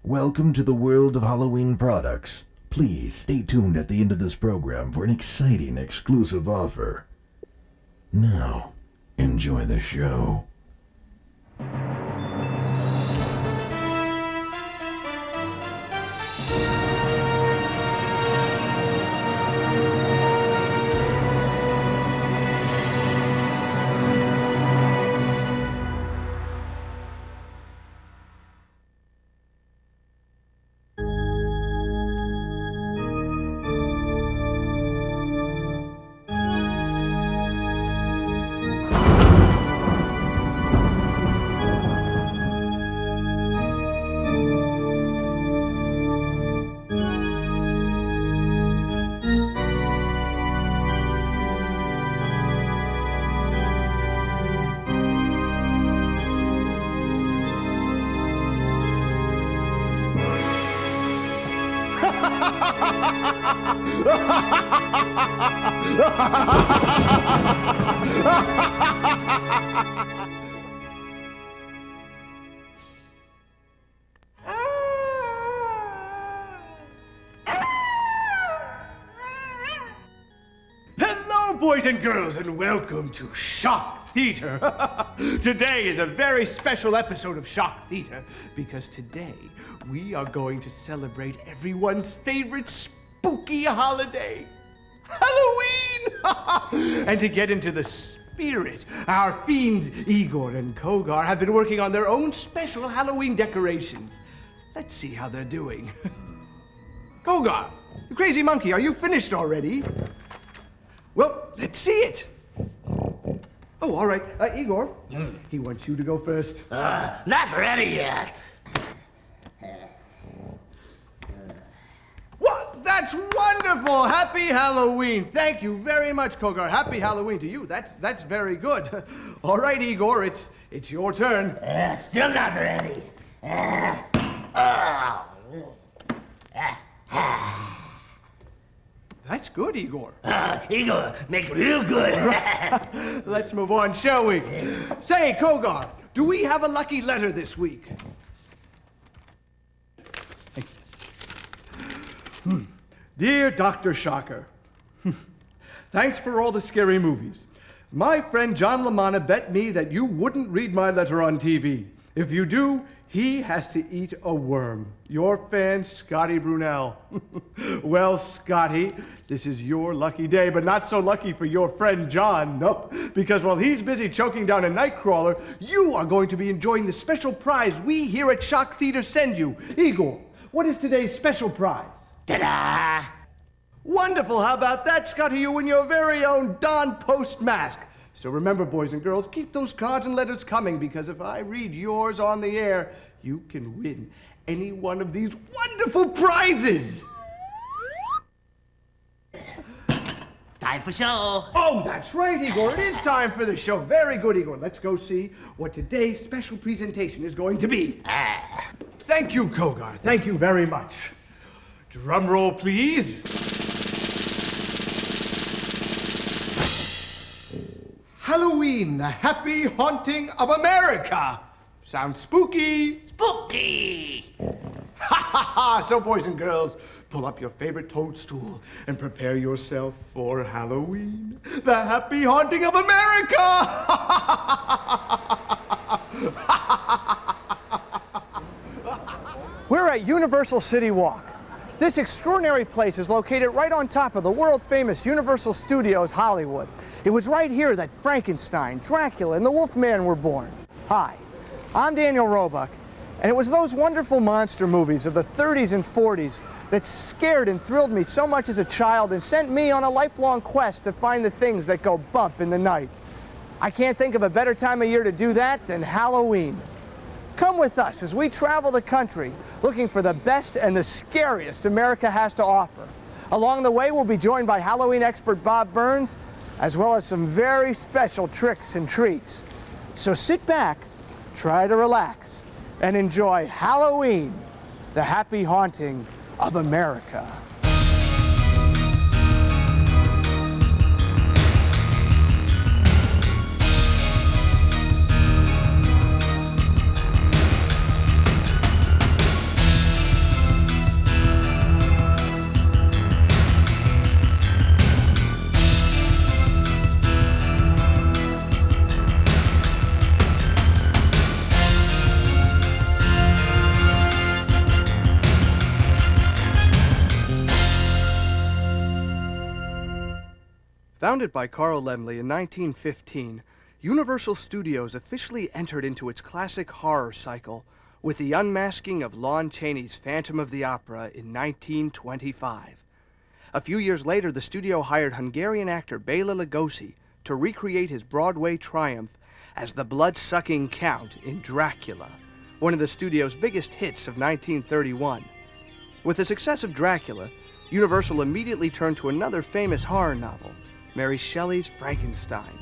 Welcome to the world of Halloween products. Please stay tuned at the end of this program for an exciting exclusive offer. Now, enjoy the show. Hello, boys and girls, and welcome to Shock Theater. Today is a very special episode of Shock Theater because today we are going to celebrate everyone's favorite spooky holiday, Halloween! And to get into the spirit, our fiends Igor and Kogar have been working on their own special Halloween decorations. Let's see how they're doing. Kogar, you crazy monkey, are you finished already? Well, let's see it. Oh, all right. Igor, he wants you to go first. Not ready yet. What? That's wonderful! Happy Halloween! Thank you very much, Kogar. Happy Halloween to you. That's very good. All right, Igor, it's your turn. Still not ready. That's good, Igor. Igor, make real good. Let's move on, shall we? Say, Kogar, do we have a lucky letter this week? Dear Dr. Shocker, thanks for all the scary movies. My friend John LaManna bet me that you wouldn't read my letter on TV. If you do, he has to eat a worm. Your fan, Scotty Brunel. Well, Scotty, this is your lucky day, but not so lucky for your friend John, no, because while he's busy choking down a nightcrawler, you are going to be enjoying the special prize we here at Shock Theater send you. Igor, what is today's special prize? Ta-da! Wonderful, how about that, Scotty? You and your very own Don Post mask. So remember, boys and girls, keep those cards and letters coming, because if I read yours on the air, you can win any one of these wonderful prizes. Time for show. Oh, that's right, Igor. It is time for the show. Very good, Igor. Let's go see what today's special presentation is going to be. Thank you, Kogar. Thank you very much. Drum roll, please. Halloween, the happy haunting of America. Sounds spooky. Spooky. Ha ha ha! So, boys and girls, pull up your favorite toadstool and prepare yourself for Halloween, the happy haunting of America. We're at Universal City Walk. This extraordinary place is located right on top of the world-famous Universal Studios Hollywood. It was right here that Frankenstein, Dracula, and the Wolfman were born. Hi, I'm Daniel Roebuck, and it was those wonderful monster movies of the 30s and 40s that scared and thrilled me so much as a child and sent me on a lifelong quest to find the things that go bump in the night. I can't think of a better time of year to do that than Halloween. Come with us as we travel the country looking for the best and the scariest America has to offer. Along the way, we'll be joined by Halloween expert Bob Burns, as well as some very special tricks and treats. So sit back, try to relax, and enjoy Halloween, the happy haunting of America. Founded by Carl Laemmle in 1915, Universal Studios officially entered into its classic horror cycle with the unmasking of Lon Chaney's Phantom of the Opera in 1925. A few years later, the studio hired Hungarian actor Bela Lugosi to recreate his Broadway triumph as the blood-sucking Count in Dracula, one of the studio's biggest hits of 1931. With the success of Dracula, Universal immediately turned to another famous horror novel, Mary Shelley's Frankenstein.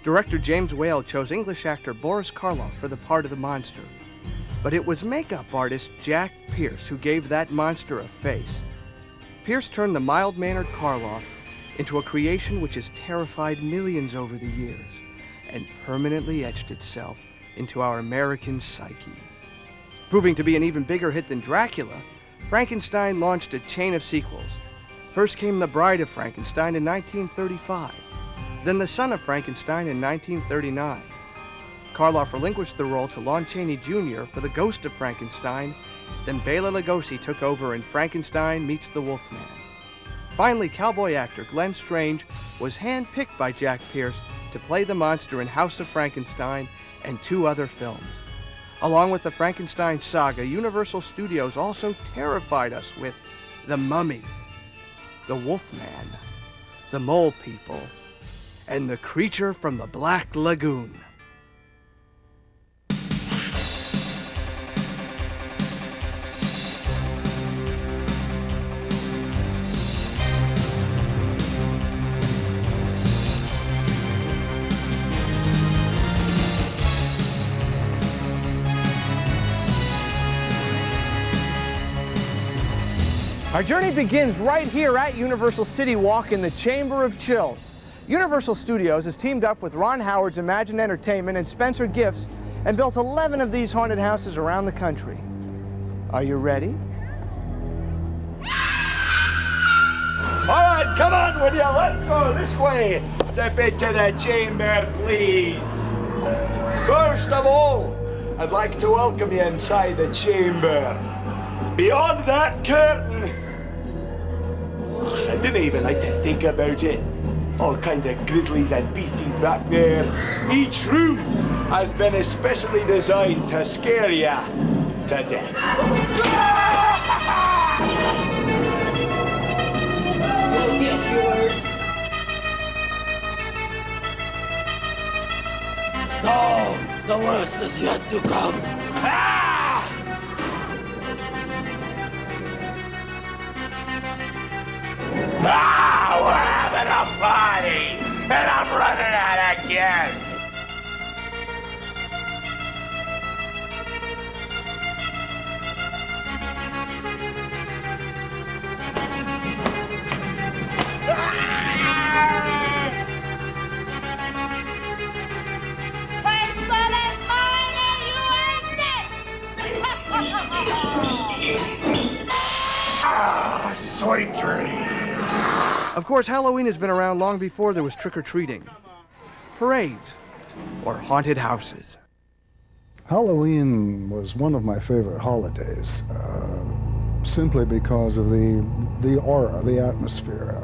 Director James Whale chose English actor Boris Karloff for the part of the monster, but it was makeup artist Jack Pierce who gave that monster a face. Pierce turned the mild-mannered Karloff into a creation which has terrified millions over the years and permanently etched itself into our American psyche. Proving to be an even bigger hit than Dracula, Frankenstein launched a chain of sequels. First came The Bride of Frankenstein in 1935, then The Son of Frankenstein in 1939. Karloff relinquished the role to Lon Chaney Jr. for The Ghost of Frankenstein, then Bela Lugosi took over in Frankenstein Meets the Wolfman. Finally, cowboy actor Glenn Strange was handpicked by Jack Pierce to play the monster in House of Frankenstein and 2 other films. Along with the Frankenstein saga, Universal Studios also terrified us with The Mummy, The Wolfman, The Mole People, and The Creature from the Black Lagoon. Our journey begins right here at Universal City Walk in the Chamber of Chills. Universal Studios has teamed up with Ron Howard's Imagine Entertainment and Spencer Gifts and built 11 of these haunted houses around the country. Are you ready? All right, come on with you. Let's go this way. Step into the chamber, please. First of all, I'd like to welcome you inside the chamber. Beyond that curtain, I didn't even like to think about it. All kinds of grizzlies and beasties back there. Each room has been especially designed to scare ya to death. We'll get yours. No, the worst is yet to come. Ah! Now we're having a party, and I'm running out of gas. Sweet dreams. Of course, Halloween has been around long before there was trick-or-treating, parades, or haunted houses. Halloween was one of my favorite holidays, simply because of the aura, the atmosphere,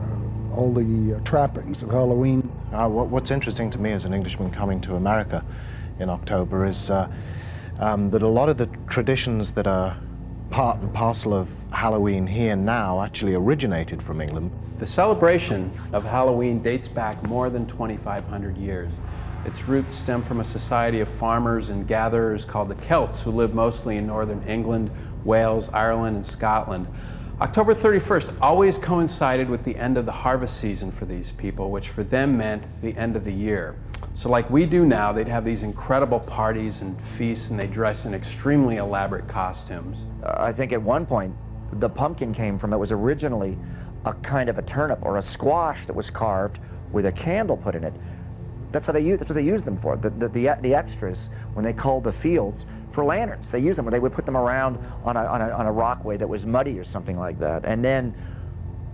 all the trappings of Halloween. What's interesting to me as an Englishman coming to America in October is that a lot of the traditions that are part and parcel of Halloween here now actually originated from England. The celebration of Halloween dates back more than 2,500 years. Its roots stem from a society of farmers and gatherers called the Celts, who lived mostly in northern England, Wales, Ireland, and Scotland. October 31st always coincided with the end of the harvest season for these people, which for them meant the end of the year. So like we do now, they'd have these incredible parties and feasts, and they dress in extremely elaborate costumes. I think at one point, the pumpkin came from, it was originally a kind of a turnip or a squash that was carved with a candle put in it. That's what they used them for. The extras, when they culled the fields for lanterns, they used them, or they would put them around on a rockway that was muddy or something like that. And then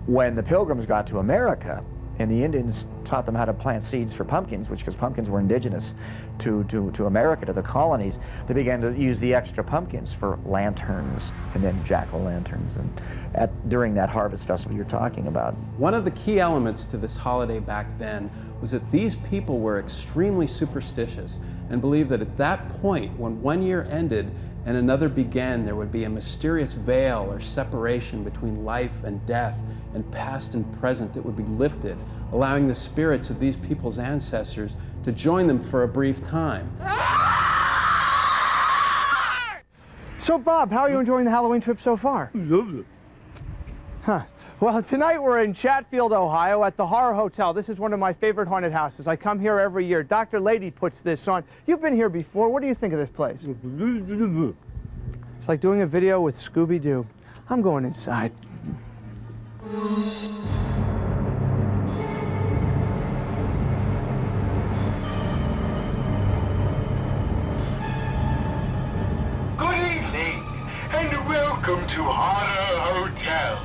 when the Pilgrims got to America, And the Indians taught them how to plant seeds for pumpkins, which, because pumpkins were indigenous to America, to the colonies, they began to use the extra pumpkins for lanterns and then jack-o'-lanterns and during that harvest festival you're talking about. One of the key elements to this holiday back then was that these people were extremely superstitious and believed that at that point, when one year ended and another began, there would be a mysterious veil or separation between life and death and past and present that would be lifted, allowing the spirits of these people's ancestors to join them for a brief time. So Bob, how are you enjoying the Halloween trip so far? Huh. Well, tonight we're in Chatfield, Ohio at the Horror Hotel. This is one of my favorite haunted houses. I come here every year. Dr. Lady puts this on. You've been here before. What do you think of this place? It's like doing a video with Scooby-Doo. I'm going inside. Good evening, and welcome to Horror Hotel,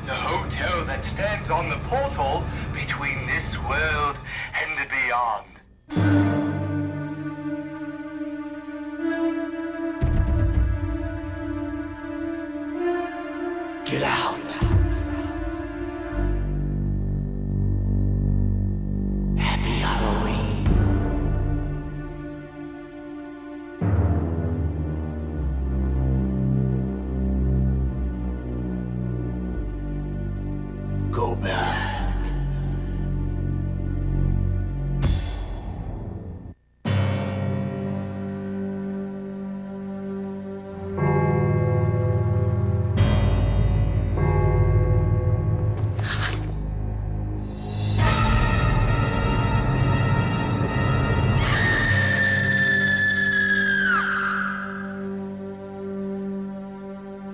the hotel that stands on the portal between this world and the beyond. Get out. Happy Halloween. Go back.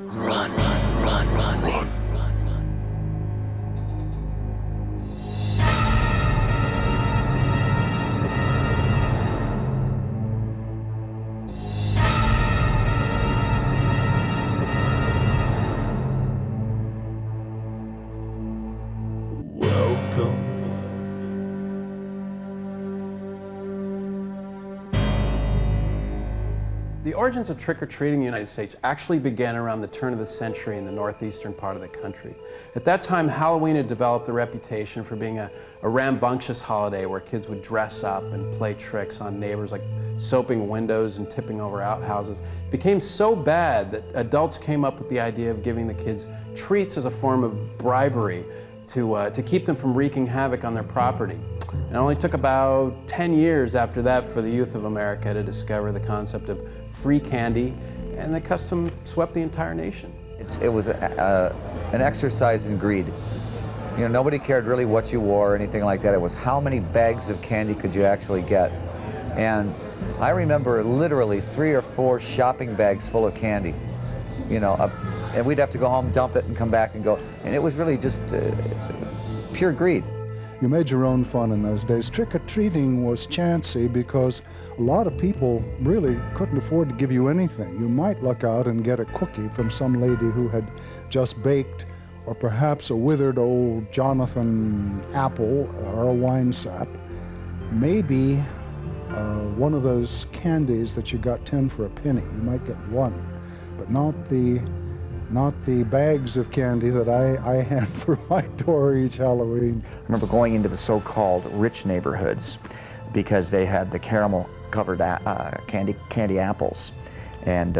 Run, run, run, run, run. The origins of trick-or-treating in the United States actually began around the turn of the century in the northeastern part of the country. At that time, Halloween had developed a reputation for being a rambunctious holiday where kids would dress up and play tricks on neighbors, like soaping windows and tipping over outhouses. It became so bad that adults came up with the idea of giving the kids treats as a form of bribery to keep them from wreaking havoc on their property. It only took about 10 years after that for the youth of America to discover the concept of free candy, and the custom swept the entire nation. It was an exercise in greed. You know, nobody cared really what you wore or anything like that. It was how many bags of candy could you actually get. And I remember literally 3 or 4 shopping bags full of candy. You know, and we'd have to go home, dump it, and come back and go. And it was really just pure greed. You made your own fun in those days. Trick-or-treating was chancy because a lot of people really couldn't afford to give you anything. You might luck out and get a cookie from some lady who had just baked, or perhaps a withered old Jonathan apple or a wine sap. Maybe one of those candies that you got 10 for a penny. You might get one, but not the bags of candy that I hand through my door each Halloween. I remember going into the so-called rich neighborhoods because they had the caramel-covered candy apples and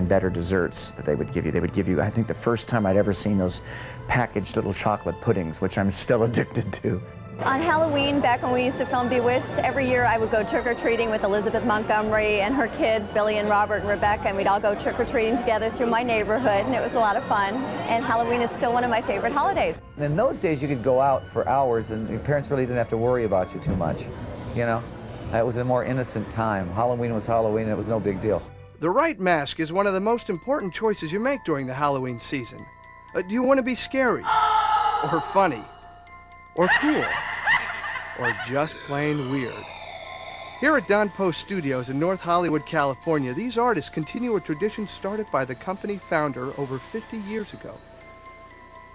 better desserts that they would give you. They would give you, I think the first time I'd ever seen those packaged little chocolate puddings, which I'm still addicted to. On Halloween, back when we used to film Bewitched, every year I would go trick-or-treating with Elizabeth Montgomery and her kids, Billy and Robert and Rebecca, and we'd all go trick-or-treating together through my neighborhood, and it was a lot of fun. And Halloween is still one of my favorite holidays. In those days, you could go out for hours, and your parents really didn't have to worry about you too much, you know? It was a more innocent time. Halloween was Halloween, and it was no big deal. The right mask is one of the most important choices you make during the Halloween season. Do you want to be scary? Or funny? Or cool? Or just plain weird? Here at Don Post Studios in North Hollywood, California, these artists continue a tradition started by the company founder over 50 years ago.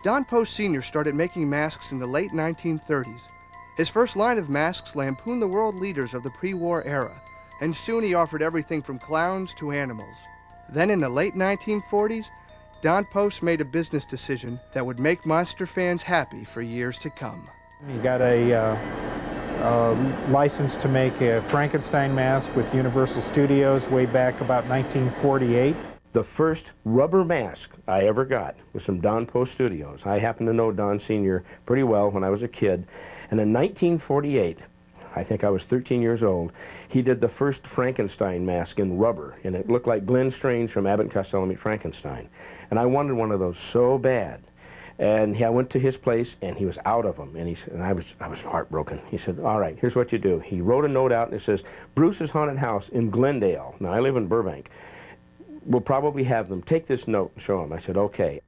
Don Post Sr. started making masks in the late 1930s. His first line of masks lampooned the world leaders of the pre-war era, and soon he offered everything from clowns to animals. Then in the late 1940s, Don Post made a business decision that would make monster fans happy for years to come. He got a license to make a Frankenstein mask with Universal Studios way back about 1948. The first rubber mask I ever got was from Don Post Studios. I happened to know Don Sr. pretty well when I was a kid. And in 1948, I think I was 13 years old, he did the first Frankenstein mask in rubber. And it looked like Glenn Strange from Abbott and Costello Meet Frankenstein. And I wanted one of those so bad. And I went to his place, and he was out of them. And I was heartbroken. He said, all right, here's what you do. He wrote a note out, and it says, Bruce's Haunted House in Glendale. Now, I live in Burbank. We'll probably have them. Take this note and show him. I said, okay.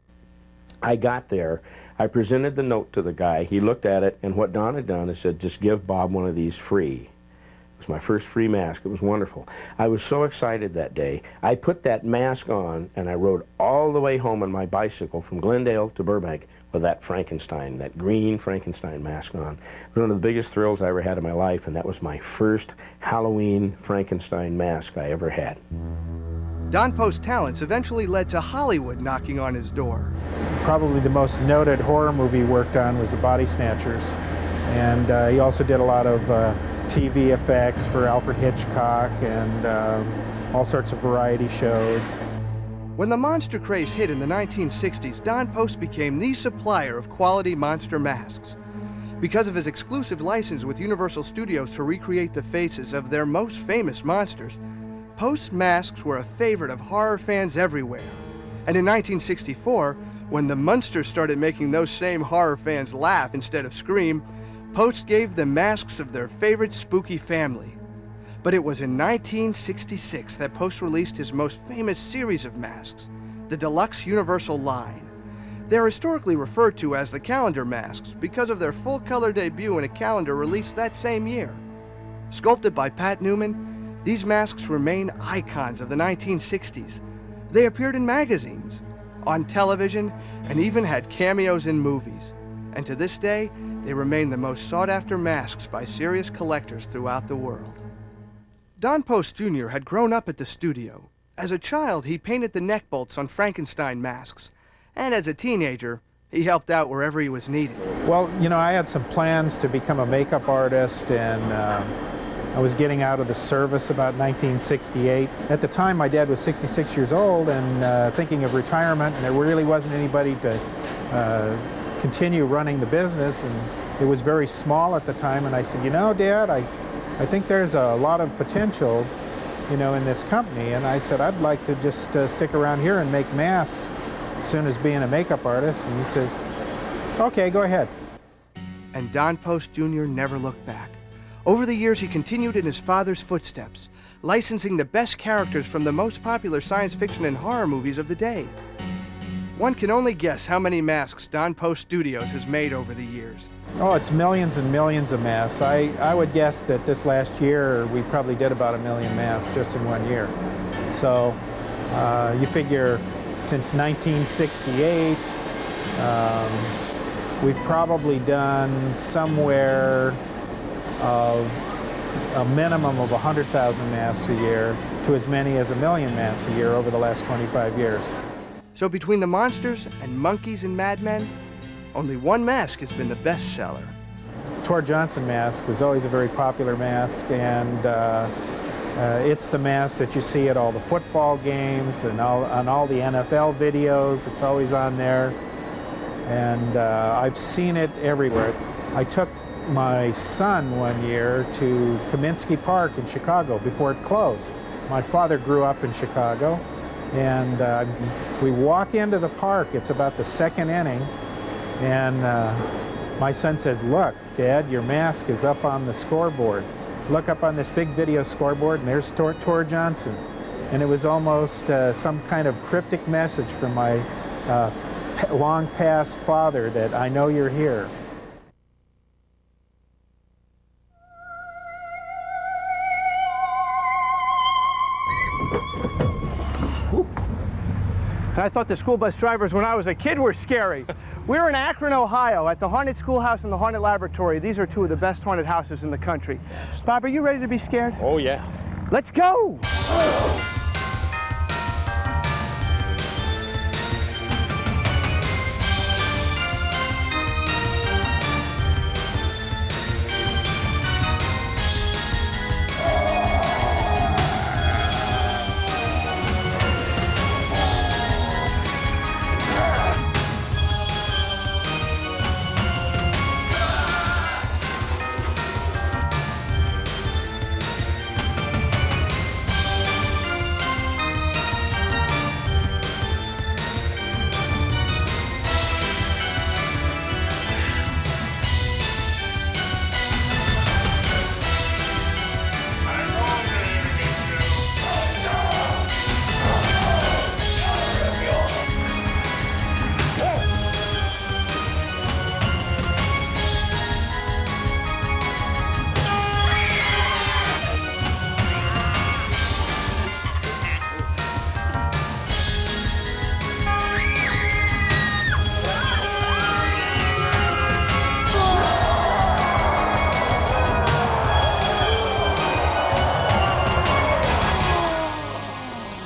I got there. I presented the note to the guy. He looked at it, and what Don had done is said, just give Bob one of these free. It was my first free mask. It was wonderful. I was so excited that day. I put that mask on, and I rode all the way home on my bicycle from Glendale to Burbank with that Frankenstein, that green Frankenstein mask on. It was one of the biggest thrills I ever had in my life, and that was my first Halloween Frankenstein mask I ever had. Don Post's talents eventually led to Hollywood knocking on his door. Probably the most noted horror movie he worked on was The Body Snatchers. And he also did a lot of TV effects for Alfred Hitchcock and all sorts of variety shows. When the monster craze hit in the 1960s, Don Post became the supplier of quality monster masks. Because of his exclusive license with Universal Studios to recreate the faces of their most famous monsters, Post's masks were a favorite of horror fans everywhere. And in 1964, when the Munsters started making those same horror fans laugh instead of scream, Post gave them masks of their favorite spooky family. But it was in 1966 that Post released his most famous series of masks, the Deluxe Universal line. They're historically referred to as the calendar masks because of their full-color debut in a calendar released that same year. Sculpted by Pat Newman, these masks remain icons of the 1960s. They appeared in magazines, on television, and even had cameos in movies. And to this day, they remain the most sought-after masks by serious collectors throughout the world. Don Post Jr. had grown up at the studio. As a child, he painted the neck bolts on Frankenstein masks. And as a teenager, he helped out wherever he was needed. Well, you know, I had some plans to become a makeup artist, and I was getting out of the service about 1968. At the time, my dad was 66 years old and thinking of retirement, and there really wasn't anybody to continue running the business, and it was very small at the time. And I said, you know, Dad, I think there's a lot of potential, you know, in this company. And I said, I'd like to just stick around here and make masks as soon as being a makeup artist. And he says, okay, go ahead. And Don Post Jr. never looked back. Over the years, he continued in his father's footsteps, licensing the best characters from the most popular science fiction and horror movies of the day. One can only guess how many masks Don Post Studios has made over the years. Oh, it's millions and millions of masks. I would guess that this last year we probably did about 1 million masks just in 1 year. So you figure since 1968, we've probably done somewhere of a minimum of 100,000 masks a year to as many as 1 million masks a year over the last 25 years. So between the monsters and monkeys and madmen, only one mask has been the best seller. Tor Johnson mask was always a very popular mask, and it's the mask that you see at all the football games and on all the NFL videos. It's always on there, and I've seen it everywhere. I took my son one year to Kaminsky Park in Chicago before it closed. My father grew up in Chicago, and we walk into the park. It's about the second inning, and my son says, look, Dad, your mask is up on the scoreboard. Look up on this big video scoreboard, and there's Tor Johnson. And it was almost some kind of cryptic message from my long-past father that I know you're here. And I thought the school bus drivers when I was a kid were scary. We're in Akron, Ohio, at the Haunted Schoolhouse and the Haunted Laboratory. These are two of the best haunted houses in the country. Bob, are you ready to be scared? Oh, yeah. Let's go!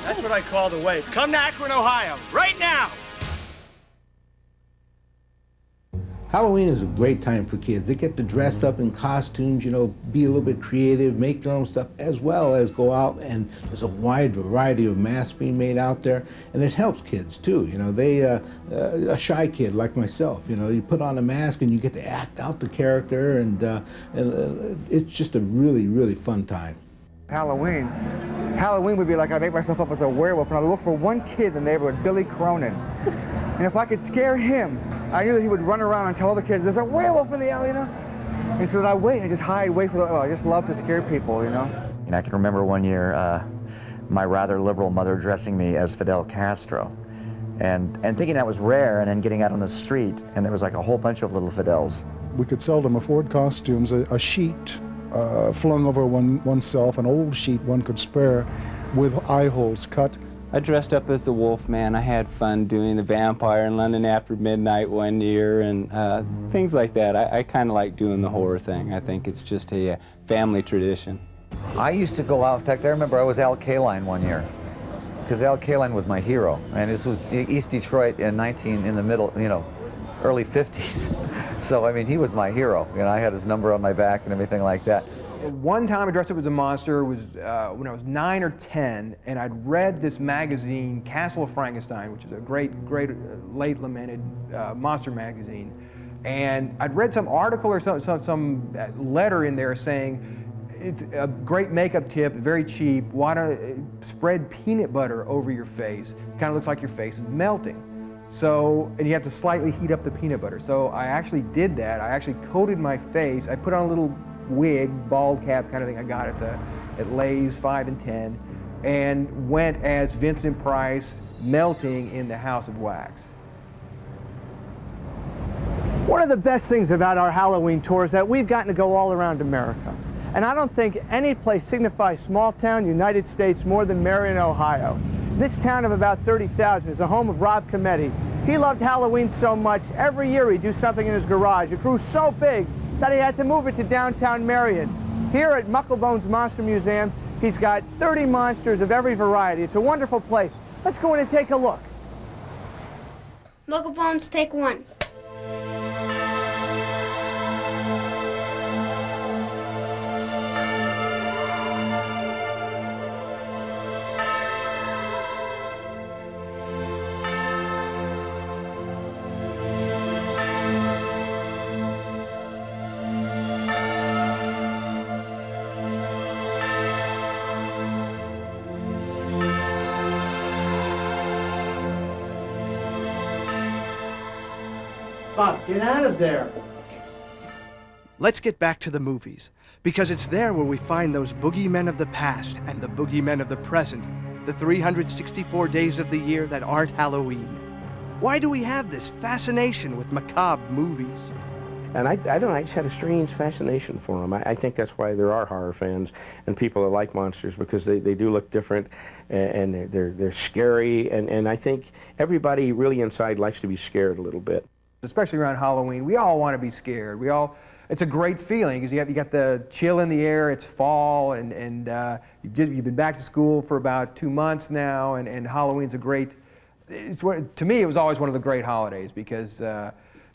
That's what I call the wave. Come to Akron, Ohio, right now! Halloween is a great time for kids. They get to dress up in costumes, you know, be a little bit creative, make their own stuff, as well as go out, and there's a wide variety of masks being made out there, and it helps kids too. You know, they, a shy kid like myself, you know, you put on a mask and you get to act out the character, and it's just a really, really fun time. Halloween would be like I make myself up as a werewolf, and I would look for one kid in the neighborhood, Billy Cronin. And if I could scare him, I knew that he would run around and tell other kids, there's a werewolf in the alley, you know? And so then I wait and I just hide, wait for the, I just love to scare people, you know? And I can remember one year, my rather liberal mother dressing me as Fidel Castro. And thinking that was rare, and then getting out on the street, and there was like a whole bunch of little Fidels. We could seldom afford costumes. A sheet flung over oneself, an old sheet one could spare, with eye holes cut. I dressed up as the Wolfman. I had fun doing the vampire in London After Midnight one year, and things like that. I kind of like doing the horror thing. I think it's just a family tradition. I used to go out, in fact, I remember I was Al Kaline one year, because Al Kaline was my hero, and this was East Detroit in the middle, you know, early 50s. So, I mean, he was my hero. You know, I had his number on my back and everything like that. One time I dressed up as a monster was when I was 9 or 10, and I'd read this magazine, Castle of Frankenstein, which is a great, late lamented monster magazine. And I'd read some article or some letter in there saying, it's a great makeup tip, very cheap. Why don't spread peanut butter over your face? It kind of looks like your face is melting. So, and you have to slightly heat up the peanut butter. So I actually did that. I actually coated my face. I put on a little wig, bald cap kind of thing I got at Lay's 5 and 10, and went as Vincent Price melting in the House of Wax. One of the best things about our Halloween tour is that we've gotten to go all around America. And I don't think any place signifies small town United States more than Marion, Ohio. This town of about 30,000 is the home of Rob Cometti. He loved Halloween so much, every year he'd do something in his garage. It grew so big that he had to move it to downtown Marion. Here at Mucklebone's Monster Museum, he's got 30 monsters of every variety. It's a wonderful place. Let's go in and take a look. Mucklebones, take one. Bob, get out of there. Let's get back to the movies, because it's there where we find those boogeymen of the past and the boogeymen of the present, the 364 days of the year that aren't Halloween. Why do we have this fascination with macabre movies? And I don't know, I just had a strange fascination for them. I think that's why there are horror fans and people that like monsters, because they do look different, and they're scary, and I think everybody really inside likes to be scared a little bit. Especially around Halloween, we all want to be scared. It's a great feeling because you got the chill in the air. It's fall, and you've been back to school for about 2 months now, and Halloween's a great. To me, it was always one of the great holidays because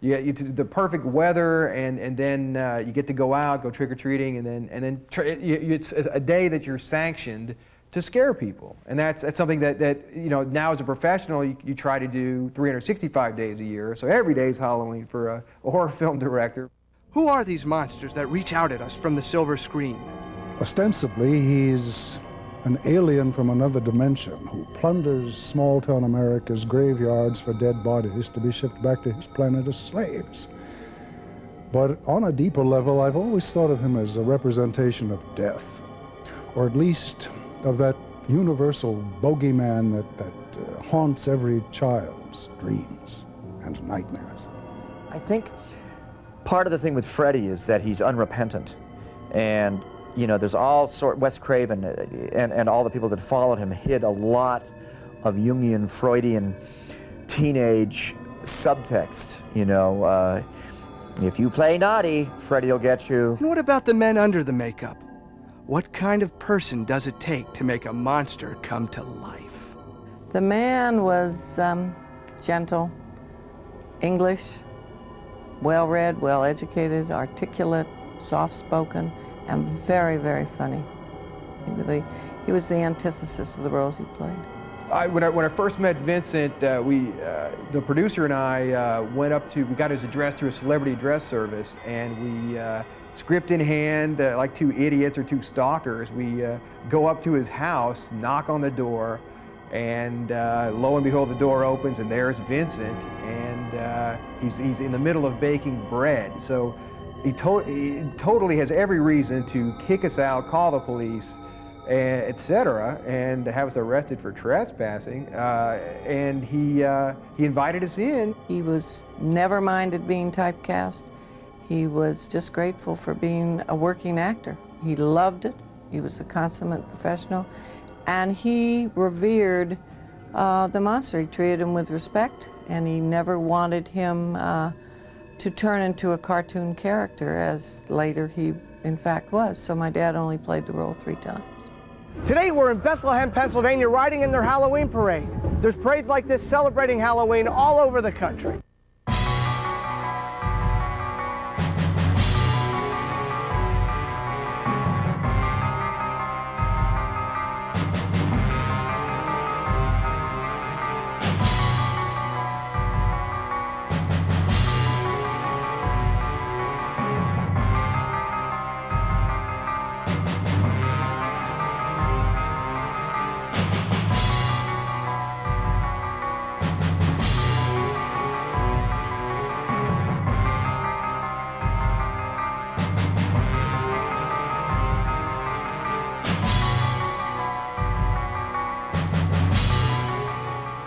the perfect weather, and then you get to go out, go trick or treating, and then it's a day that you're sanctioned to scare people, and that's something that now as a professional you try to do 365 days a year. So every day is Halloween for a horror film director. Who are these monsters that reach out at us from the silver screen? Ostensibly, he's an alien from another dimension who plunders small-town America's graveyards for dead bodies to be shipped back to his planet as slaves. But on a deeper level, I've always thought of him as a representation of death, or at least of that universal bogeyman that haunts every child's dreams and nightmares. I think part of the thing with Freddy is that he's unrepentant, and there's all Wes Craven and all the people that followed him hid a lot of Jungian, Freudian, teenage subtext. If you play naughty, Freddy will get you. And what about the men under the makeup? What kind of person does it take to make a monster come to life? The man was gentle, English, well-read, well-educated, articulate, soft-spoken, and very, very funny. He was the antithesis of the roles he played. When I first met Vincent, the producer and I we got his address through a celebrity address service, and we, script in hand, like two idiots or two stalkers, we go up to his house, knock on the door, and lo and behold, the door opens, and there's Vincent, and he's in the middle of baking bread. So he totally has every reason to kick us out, call the police, etc., and have us arrested for trespassing. And he invited us in. He was never minded being typecast. He was just grateful for being a working actor. He loved it. He was a consummate professional. And he revered the monster. He treated him with respect, and he never wanted him to turn into a cartoon character, as later he in fact was. So my dad only played the role 3 times. Today we're in Bethlehem, Pennsylvania, riding in their Halloween parade. There's parades like this celebrating Halloween all over the country.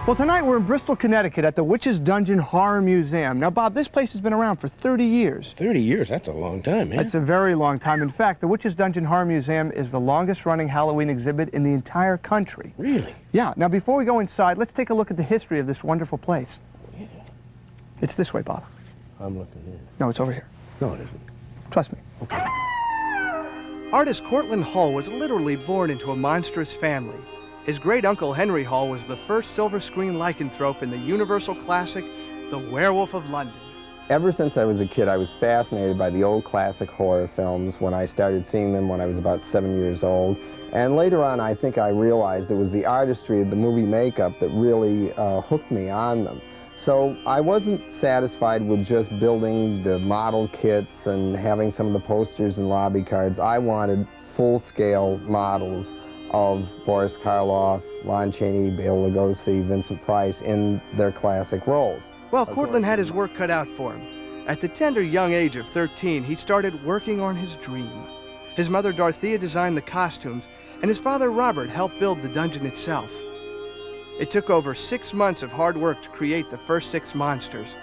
Well, tonight we're in Bristol, Connecticut at the Witch's Dungeon Horror Museum. Now, Bob, this place has been around for 30 years. 30 years? That's a long time, man. That's a very long time. In fact, the Witch's Dungeon Horror Museum is the longest-running Halloween exhibit in the entire country. Really? Yeah. Now, before we go inside, let's take a look at the history of this wonderful place. Yeah. It's this way, Bob. I'm looking here. No, it's over here. No, it isn't. Trust me. Okay. Artist Cortland Hull was literally born into a monstrous family. His great-uncle Henry Hull was the first silver screen lycanthrope in the Universal classic, The Werewolf of London. Ever since I was a kid, I was fascinated by the old classic horror films when I started seeing them when I was about 7 years old. And later on, I think I realized it was the artistry of the movie makeup that really hooked me on them. So I wasn't satisfied with just building the model kits and having some of the posters and lobby cards. I wanted full-scale models of Boris Karloff, Lon Chaney, Bela Lugosi, Vincent Price in their classic roles. Well, Cortland had his work cut out for him. At the tender young age of 13, he started working on his dream. His mother Dorothea designed the costumes, and his father Robert helped build the dungeon itself. It took over 6 months of hard work to create the first 6 monsters,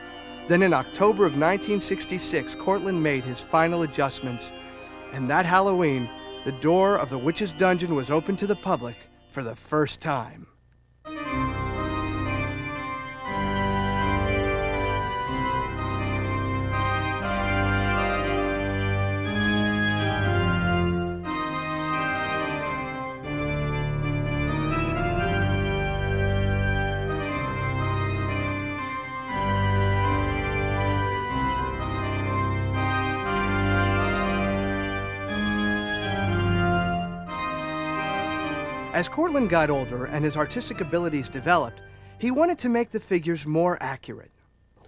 Then in October of 1966, Cortland made his final adjustments, and that Halloween, the door of the Witch's Dungeon was open to the public for the first time. As Cortland got older and his artistic abilities developed, he wanted to make the figures more accurate.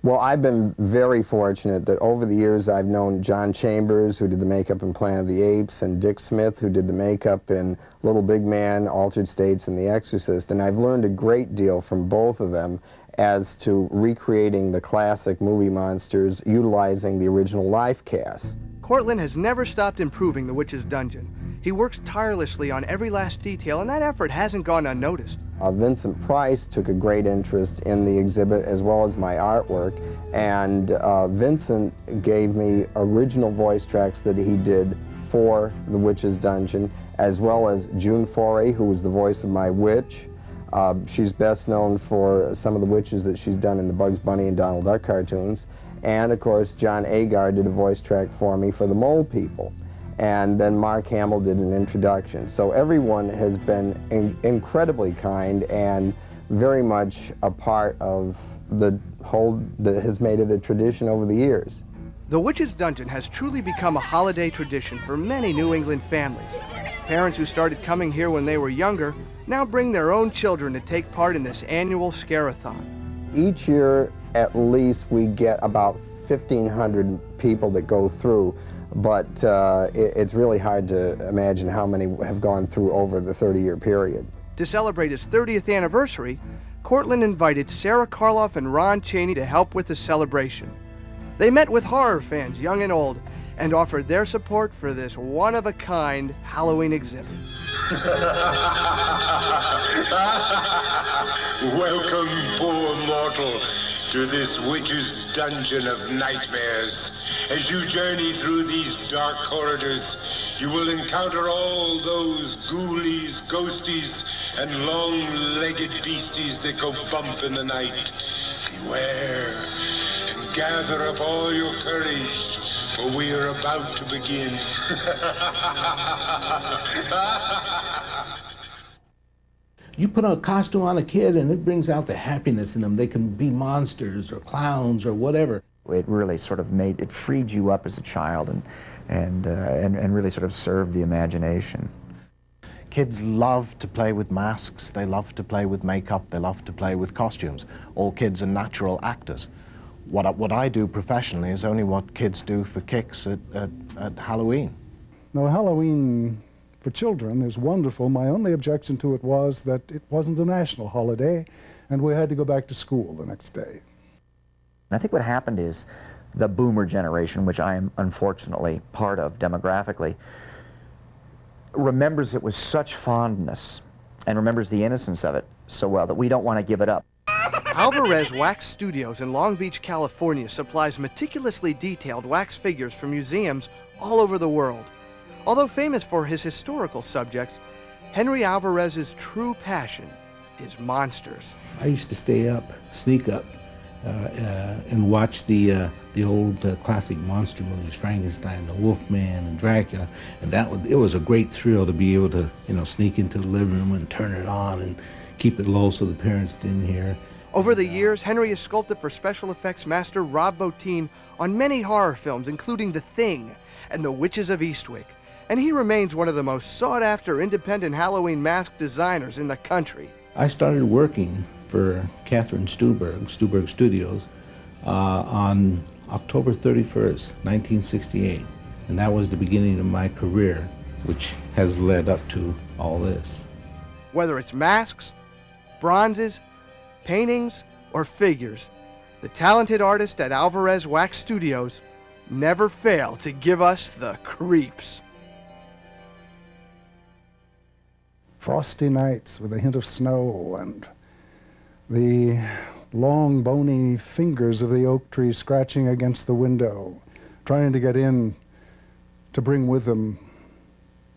Well, I've been very fortunate that over the years I've known John Chambers, who did the makeup in Planet of the Apes, and Dick Smith, who did the makeup in Little Big Man, Altered States, and The Exorcist, and I've learned a great deal from both of them as to recreating the classic movie monsters utilizing the original live cast. Cortland has never stopped improving the Witch's Dungeon. He works tirelessly on every last detail, and that effort hasn't gone unnoticed. Vincent Price took a great interest in the exhibit as well as my artwork, and Vincent gave me original voice tracks that he did for The Witch's Dungeon, as well as June Foray, who was the voice of my witch. She's best known for some of the witches that she's done in the Bugs Bunny and Donald Duck cartoons. And of course, John Agar did a voice track for me for the Mole People. And then Mark Hamill did an introduction. So everyone has been incredibly kind and very much a part of the whole, that has made it a tradition over the years. The Witch's Dungeon has truly become a holiday tradition for many New England families. Parents who started coming here when they were younger now bring their own children to take part in this annual scare-a-thon. Each year, at least, we get about 1,500 people that go through. But it's really hard to imagine how many have gone through over the 30-year period. To celebrate his 30th anniversary, Cortland invited Sarah Karloff and Ron Chaney to help with the celebration. They met with horror fans, young and old, and offered their support for this one-of-a-kind Halloween exhibit. Welcome, poor mortal, to this witch's dungeon of nightmares. As you journey through these dark corridors, you will encounter all those ghoulies, ghosties, and long-legged beasties that go bump in the night. Beware, and gather up all your courage, for we are about to begin. You put a costume on a kid and it brings out the happiness in them. They can be monsters or clowns or whatever. It really sort of it freed you up as a child and really sort of served the imagination. Kids love to play with masks, they love to play with makeup, they love to play with costumes. All kids are natural actors. What I do professionally is only what kids do for kicks at Halloween. Now, Halloween for children is wonderful. My only objection to it was that it wasn't a national holiday, and we had to go back to school the next day. I think what happened is the boomer generation, which I am unfortunately part of demographically, remembers it with such fondness and remembers the innocence of it so well that we don't want to give it up. Alvarez Wax Studios in Long Beach, California supplies meticulously detailed wax figures for museums all over the world. Although famous for his historical subjects, Henry Alvarez's true passion is monsters. I used to stay up, sneak up, and watch the old classic monster movies, Frankenstein, the Wolfman, and Dracula, and it was a great thrill to be able to, sneak into the living room and turn it on and keep it low so the parents didn't hear. Over the years, Henry has sculpted for special effects master Rob Bottin on many horror films, including The Thing and The Witches of Eastwick, and he remains one of the most sought-after independent Halloween mask designers in the country. I started working for Catherine Stuberg Studios, on October 31st, 1968. And that was the beginning of my career, which has led up to all this. Whether it's masks, bronzes, paintings, or figures, the talented artists at Alvarez Wax Studios never fail to give us the creeps. Frosty nights with a hint of snow and the long, bony fingers of the oak tree scratching against the window, trying to get in to bring with them,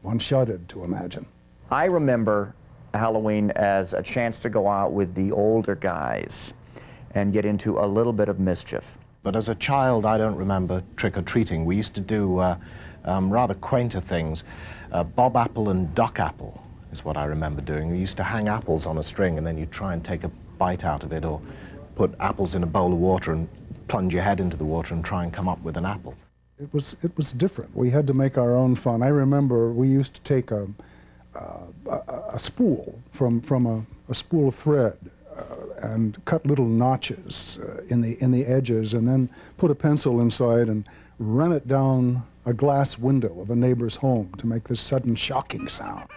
one shuddered to imagine. I remember Halloween as a chance to go out with the older guys and get into a little bit of mischief. But as a child, I don't remember trick-or-treating. We used to do rather quainter things. Bob apple and duck apple is what I remember doing. We used to hang apples on a string, and then you'd try and take a bite out of it, or put apples in a bowl of water and plunge your head into the water and try and come up with an apple. It was different. We had to make our own fun. I remember we used to take a spool from a spool of thread and cut little notches in the edges, and then put a pencil inside and run it down a glass window of a neighbor's home to make this sudden shocking sound.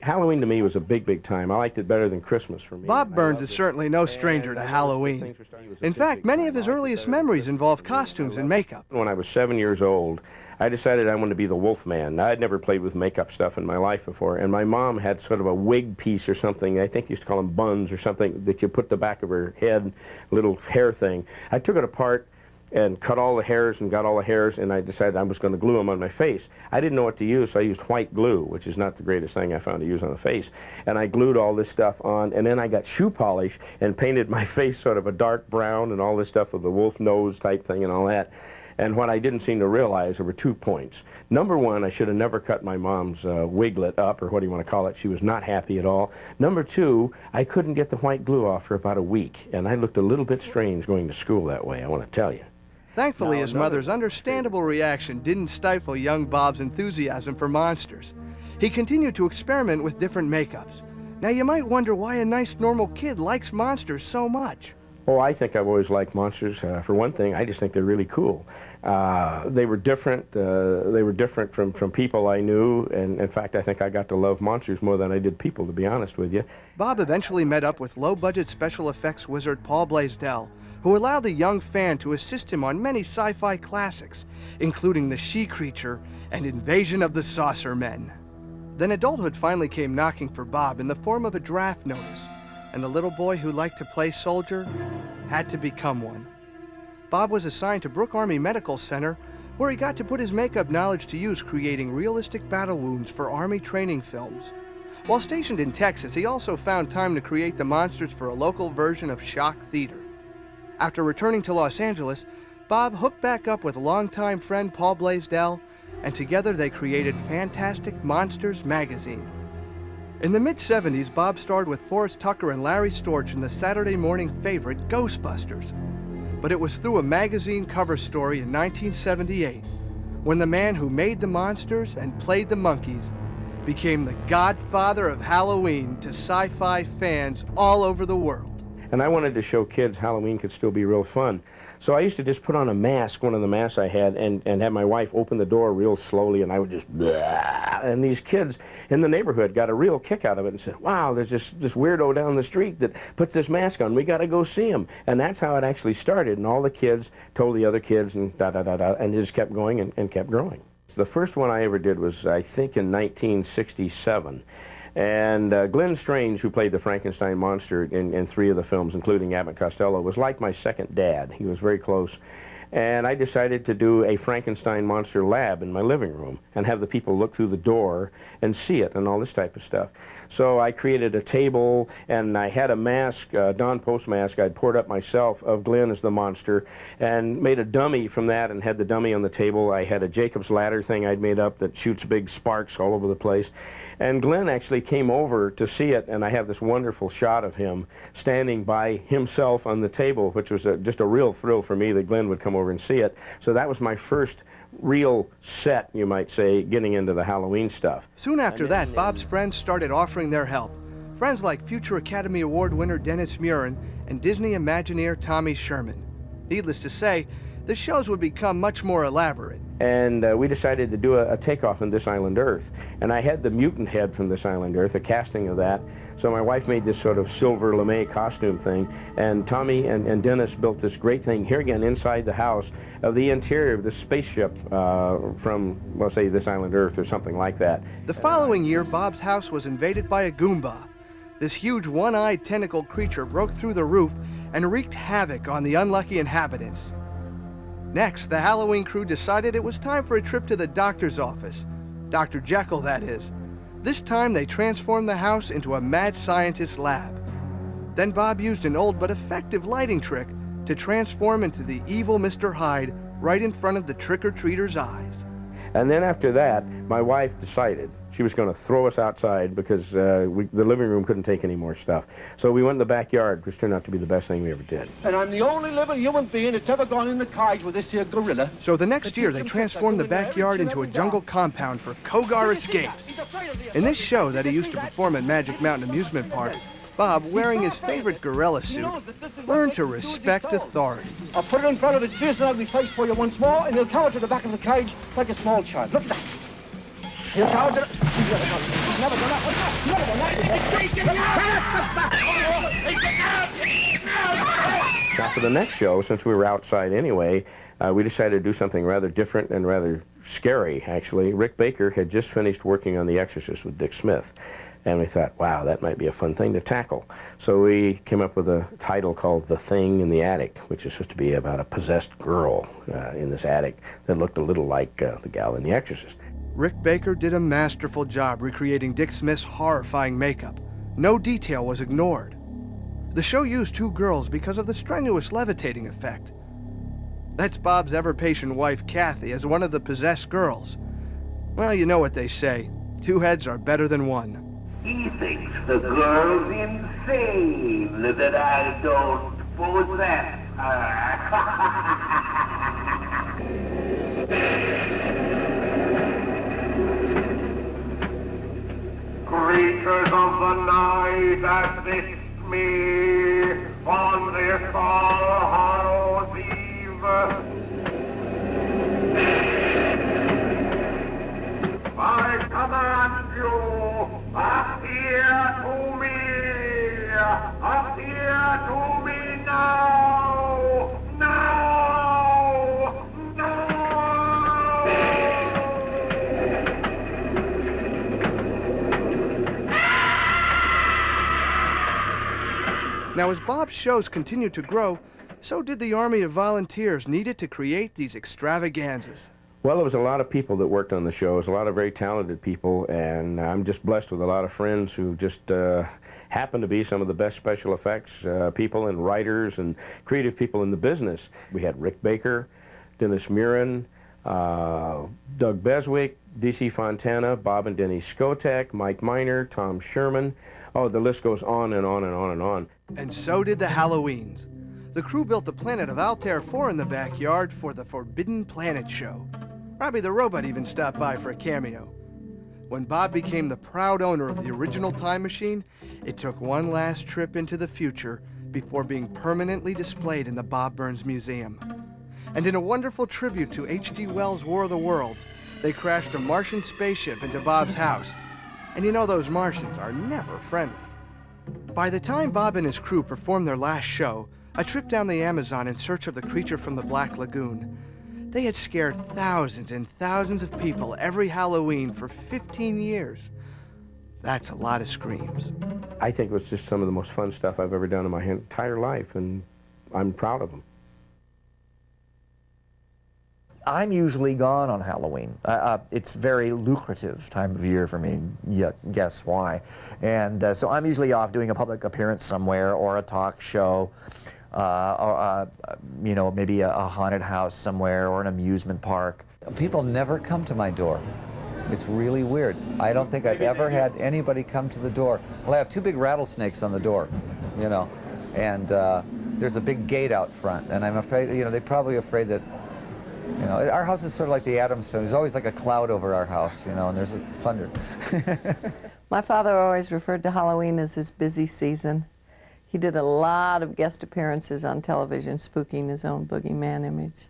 Halloween to me was a big, big time. I liked it better than Christmas for me. Bob Burns is certainly no stranger to Halloween. In fact, many of his earliest memories involve costumes and makeup. When I was 7 years old, I decided I wanted to be the Wolfman. I'd never played with makeup stuff in my life before, and my mom had sort of a wig piece or something. I think they used to call them buns or something, that you put the back of her head, little hair thing. I took it apart and cut all the hairs and got all the hairs, and I decided I was going to glue them on my face. I didn't know what to use, so I used white glue, which is not the greatest thing I found to use on the face. And I glued all this stuff on, and then I got shoe polish and painted my face sort of a dark brown and all this stuff with the wolf nose type thing and all that. And what I didn't seem to realize, there were 2 points. Number one, I should have never cut my mom's wiglet up, or what do you want to call it. She was not happy at all. Number two, I couldn't get the white glue off for about a week, and I looked a little bit strange going to school that way, I want to tell you. Thankfully, his mother's understandable reaction didn't stifle young Bob's enthusiasm for monsters. He continued to experiment with different makeups. Now, you might wonder why a nice, normal kid likes monsters so much. Oh, I think I've always liked monsters. For one thing, I just think they're really cool. They were different. They were different from people I knew, and in fact, I think I got to love monsters more than I did people, to be honest with you. Bob eventually met up with low-budget special effects wizard Paul Blaisdell, who allowed the young fan to assist him on many sci-fi classics, including The She-Creature and Invasion of the Saucer Men. Then adulthood finally came knocking for Bob in the form of a draft notice, and the little boy who liked to play soldier had to become one. Bob was assigned to Brooke Army Medical Center, where he got to put his makeup knowledge to use creating realistic battle wounds for Army training films. While stationed in Texas, he also found time to create the monsters for a local version of Shock Theater. After returning to Los Angeles, Bob hooked back up with longtime friend Paul Blaisdell, and together they created Fantastic Monsters magazine. In the mid-70s, Bob starred with Forrest Tucker and Larry Storch in the Saturday morning favorite Ghostbusters. But it was through a magazine cover story in 1978 when the man who made the monsters and played the monkeys became the godfather of Halloween to sci-fi fans all over the world. And I wanted to show kids Halloween could still be real fun. So I used to just put on a mask, one of the masks I had, and have my wife open the door real slowly, and I would just, bleh. And these kids in the neighborhood got a real kick out of it and said, wow, there's this weirdo down the street that puts this mask on. We got to go see him. And that's how it actually started. And all the kids told the other kids, and da-da-da-da, and it just kept going and kept growing. So the first one I ever did was, I think, in 1967. And Glenn Strange, who played the Frankenstein monster in 3 of the films, including Abbott Costello, was like my second dad. He was very close. And I decided to do a Frankenstein monster lab in my living room and have the people look through the door and see it and all this type of stuff. So I created a table, and I had a mask, Don Post mask I'd poured up myself of Glenn as the monster, and made a dummy from that and had the dummy on the table. I had a Jacob's ladder thing I'd made up that shoots big sparks all over the place. And Glenn actually came over to see it, and I have this wonderful shot of him standing by himself on the table, which was just a real thrill for me that Glenn would come over and see it. So that was my first real set, you might say, getting into the Halloween stuff. Soon after that, Bob's friends started offering their help. Friends like future Academy Award winner Dennis Muren and Disney Imagineer Tommy Sherman. Needless to say, the shows would become much more elaborate. And we decided to do a takeoff on This Island Earth. And I had the mutant head from This Island Earth, a casting of that. So my wife made this sort of silver lame costume thing. And Tommy and Dennis built this great thing, here again inside the house, of the interior of the spaceship from, let's say, This Island Earth or something like that. The following year, Bob's house was invaded by a Goomba. This huge one-eyed tentacle creature broke through the roof and wreaked havoc on the unlucky inhabitants. Next, the Halloween crew decided it was time for a trip to the doctor's office. Dr. Jekyll, that is. This time they transformed the house into a mad scientist's lab. Then Bob used an old but effective lighting trick to transform into the evil Mr. Hyde right in front of the trick-or-treaters' eyes. And then after that, my wife decided she was going to throw us outside because the living room couldn't take any more stuff. So we went in the backyard, which turned out to be the best thing we ever did. And I'm the only living human being that's ever gone in the cage with this here gorilla. So the next year, they transformed the backyard into a jungle compound for Kogar Escapes. In this show that he used to perform at Magic Mountain Amusement Park, Bob, wearing his favorite gorilla suit, learned to respect authority. I'll put it in front of his fierce and ugly face for you once more, and he'll cower to the back of the cage like a small child. Look at that. He'll cower to the... He's never done that. He's never done that. Now for the next show, since we were outside anyway, we decided to do something rather different and rather scary, actually. Rick Baker had just finished working on The Exorcist with Dick Smith. And we thought, wow, that might be a fun thing to tackle. So we came up with a title called The Thing in the Attic, which is supposed to be about a possessed girl in this attic that looked a little like the gal in The Exorcist. Rick Baker did a masterful job recreating Dick Smith's horrifying makeup. No detail was ignored. The show used two girls because of the strenuous levitating effect. That's Bob's ever-patient wife, Kathy, as one of the possessed girls. Well, you know what they say. Two heads are better than one. He thinks the girl's insane that I don't possess her. Creatures of the night, assist me on this All Hallows Eve. I command you, appear to me! Appear to me now! Now! Now, as Bob's shows continued to grow, so did the army of volunteers needed to create these extravaganzas. Well, there was a lot of people that worked on the shows, a lot of very talented people, and I'm just blessed with a lot of friends who just happen to be some of the best special effects people and writers and creative people in the business. We had Rick Baker, Dennis Murin, Doug Beswick, D.C. Fontana, Bob and Denny Skotek, Mike Miner, Tom Sherman. Oh, the list goes on and on and on and on. And so did the Halloweens. The crew built the planet of Altair 4 in the backyard for the Forbidden Planet show. Robbie the Robot even stopped by for a cameo. When Bob became the proud owner of the original time machine, it took one last trip into the future before being permanently displayed in the Bob Burns Museum. And in a wonderful tribute to H.G. Wells' War of the Worlds, they crashed a Martian spaceship into Bob's house. And you know those Martians are never friendly. By the time Bob and his crew performed their last show, a trip down the Amazon in search of the creature from the Black Lagoon, they had scared thousands and thousands of people every Halloween for 15 years. That's a lot of screams. I think it was just some of the most fun stuff I've ever done in my entire life, and I'm proud of them. I'm usually gone on Halloween. It's a very lucrative time of year for me. Yeah, guess why? And so I'm usually off doing a public appearance somewhere or a talk show, or you know, maybe a haunted house somewhere or an amusement park. People never come to my door. It's really weird. I don't think I've ever had anybody come to the door. Well, I have two big rattlesnakes on the door, you know, and there's a big gate out front, and I'm afraid, you know, they're probably afraid that, you know, our house is sort of like the Addams family. There's always like a cloud over our house, you know, and there's thunder. My father always referred to Halloween as his busy season. He did a lot of guest appearances on television, spooking his own boogeyman image.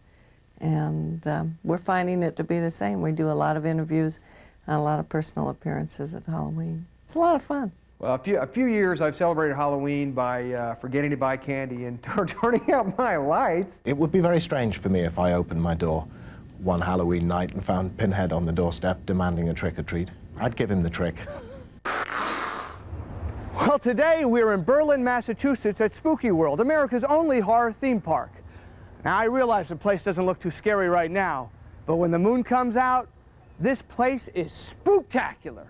And we're finding it to be the same. We do a lot of interviews and a lot of personal appearances at Halloween. It's a lot of fun. Well, a few years I've celebrated Halloween by forgetting to buy candy and turning out my lights. It would be very strange for me if I opened my door one Halloween night and found Pinhead on the doorstep demanding a trick-or-treat. I'd give him the trick. Well, today we're in Berlin, Massachusetts at Spooky World, America's only horror theme park. Now, I realize the place doesn't look too scary right now, but when the moon comes out, this place is spooktacular.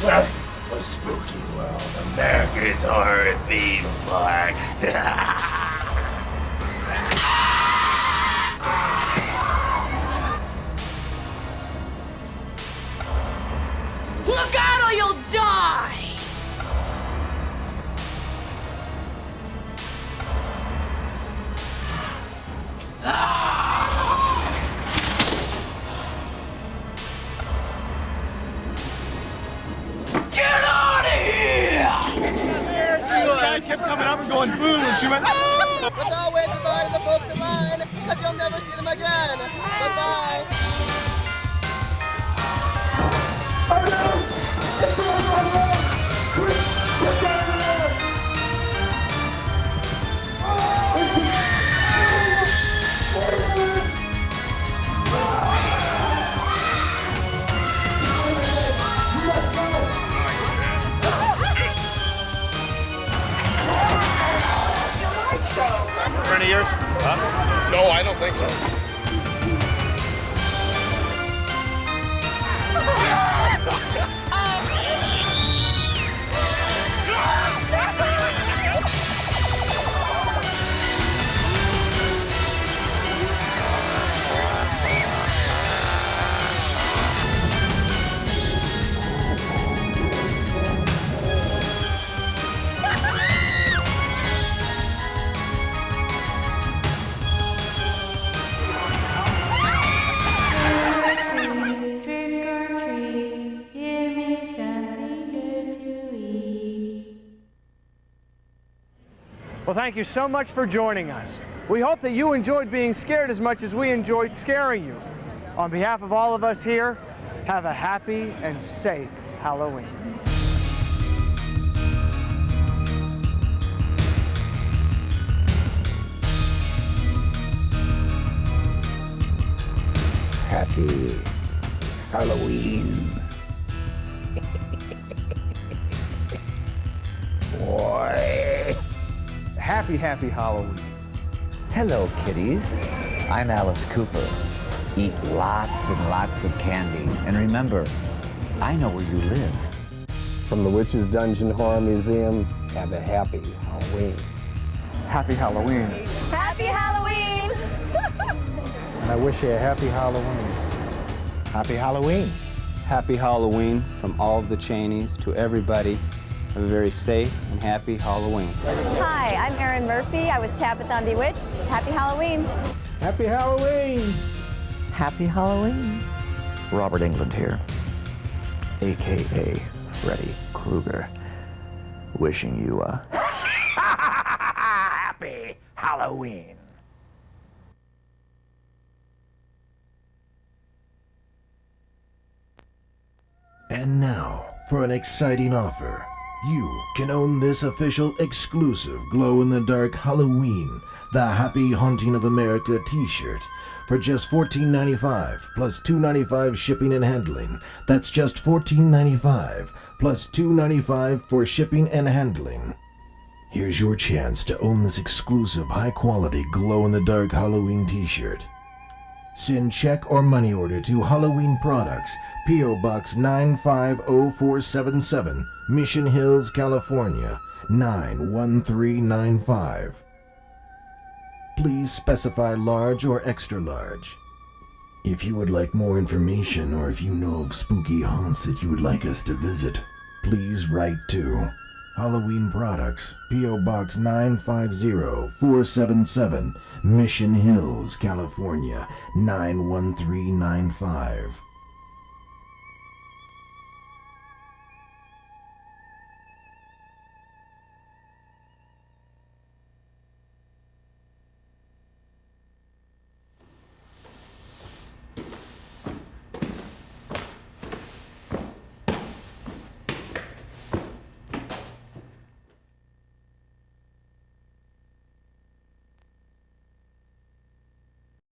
Welcome to Spooky World, America's horror theme park. Look out or you'll die! Get out of here! This guy kept coming up and going boom, and she went, ah! Let's all wave goodbye to the folks in line, because you'll never see them again. Bye-bye. For any years? Huh? No, I don't think so. Well, thank you so much for joining us. We hope that you enjoyed being scared as much as we enjoyed scaring you. On behalf of all of us here, have a happy and safe Halloween. Happy Halloween. Boy. Happy Halloween. Hello, kiddies. I'm Alice Cooper. Eat lots and lots of candy. And remember, I know where you live. From the Witch's Dungeon Horror Museum, have a happy Halloween. Happy Halloween. Happy Halloween! And I wish you a happy Halloween. Happy Halloween. Happy Halloween from all of the Cheneys to everybody. Have a very safe and happy Halloween. Hi, I'm Erin Murphy. I was Tabitha on Bewitched. Happy Halloween. Happy Halloween. Happy Halloween. Robert Englund here, a.k.a. Freddy Krueger, wishing you a happy Halloween. And now, for an exciting offer. You can own this official exclusive glow-in-the-dark Halloween, The Happy Haunting of America t-shirt for just $14.95 plus $2.95 shipping and handling. That's just $14.95 plus $2.95 for shipping and handling. Here's your chance to own this exclusive high-quality glow-in-the-dark Halloween t-shirt. Send check or money order to Halloween Products, P.O. Box 950477, Mission Hills, California, 91395. Please specify large or extra large. If you would like more information or if you know of spooky haunts that you would like us to visit, please write to Halloween Products, P.O. Box 950477, Mission Hills, California, 91395.